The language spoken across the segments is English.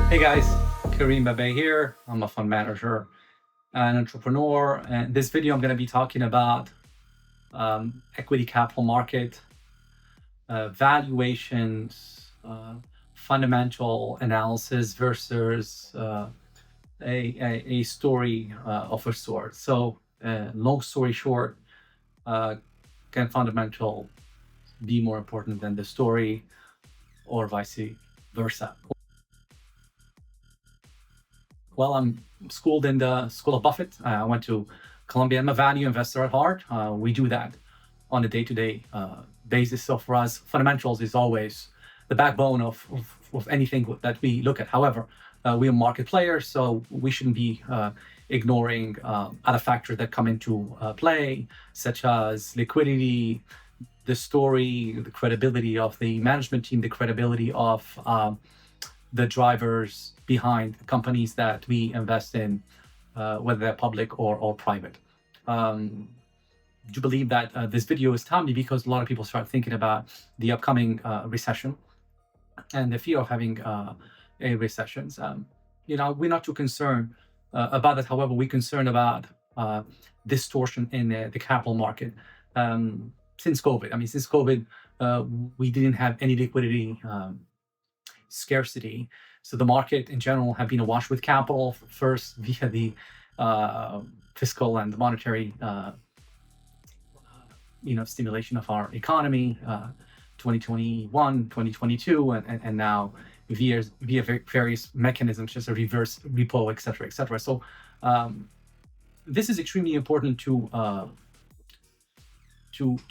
Hey guys, Kareem Babe here. I'm a fund manager and entrepreneur. And this video, I'm going to be talking about equity capital market, valuations, fundamental analysis versus a story of a sort. So long story short, can fundamental be more important than the story or vice versa? Well, I'm schooled in the School of Buffett. I went to Columbia. I'm a value investor at heart. We do that on a day-to-day basis. So for us, fundamentals is always the backbone of anything that we look at. However, we are market players, so we shouldn't be ignoring other factors that come into play, such as liquidity, the story, the credibility of the management team, the credibility of the drivers behind companies that we invest in, whether they're public or private. Do believe that this video is timely because a lot of people start thinking about the upcoming recession and the fear of having a recession. We're not too concerned about that. However, we're concerned about distortion in the capital market. Since COVID, we didn't have any liquidity scarcity. So the market in general have been awash with capital, first via the fiscal and monetary stimulation of our economy, 2021, 2022, and now via various mechanisms, just a reverse repo, et cetera. So this is extremely important to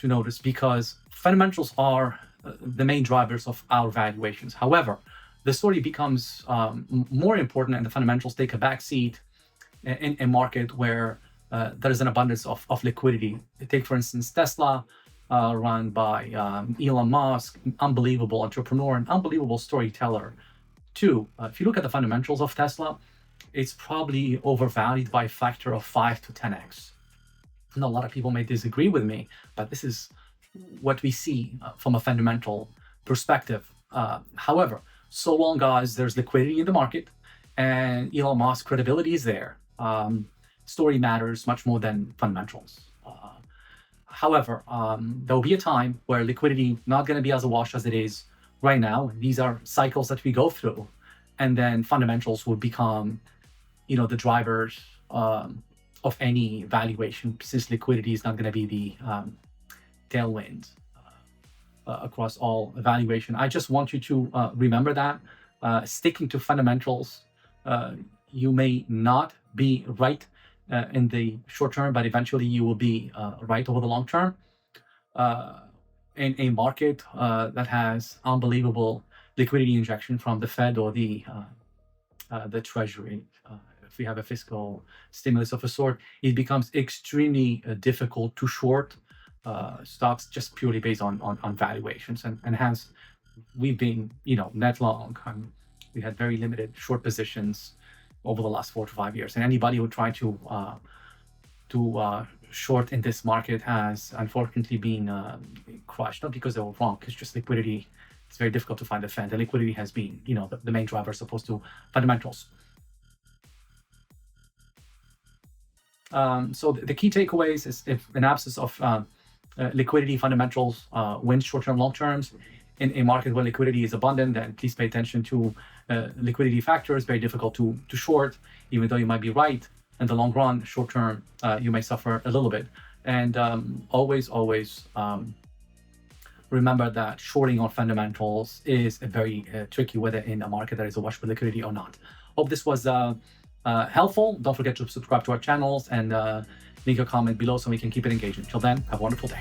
notice because fundamentals are the main drivers of our valuations. However, the story becomes more important and the fundamentals take a backseat in a market where there is an abundance of liquidity. Take, for instance, Tesla, run by Elon Musk, unbelievable entrepreneur and unbelievable storyteller too. If you look at the fundamentals of Tesla, it's probably overvalued by a factor of 5 to 10x. And a lot of people may disagree with me, but this is what we see from a fundamental perspective. However, so long as there's liquidity in the market and Elon Musk's credibility is there, story matters much more than fundamentals. However, there will be a time where liquidity not going to be as awash as it is right now. These are cycles that we go through, and then fundamentals will become, the drivers of any valuation, since liquidity is not going to be the tailwind across all valuation. I just want you to remember that sticking to fundamentals, you may not be right in the short term, but eventually you will be right over the long term. In a market that has unbelievable liquidity injection from the Fed or the Treasury, if we have a fiscal stimulus of a sort, it becomes extremely difficult to short stocks just purely based on valuations, and hence we've been net long. We had very limited short positions over the last 4 to 5 years, and anybody who tried to short in this market has unfortunately been crushed, not because they were wrong, because just liquidity, it's very difficult to find the Fed. The liquidity has been the main driver as opposed to fundamentals. So the key takeaways is, if an absence of liquidity, fundamentals wins short-term, long-terms. In a market where liquidity is abundant, then please pay attention to liquidity factors. Very difficult to short, even though you might be right. In the long run, short-term, you may suffer a little bit. And always remember that shorting on fundamentals is a very tricky, whether in a market that is awash with liquidity or not. Hope this was helpful. Don't forget to subscribe to our channels and leave a comment below so we can keep it engaging. Till then, have a wonderful day.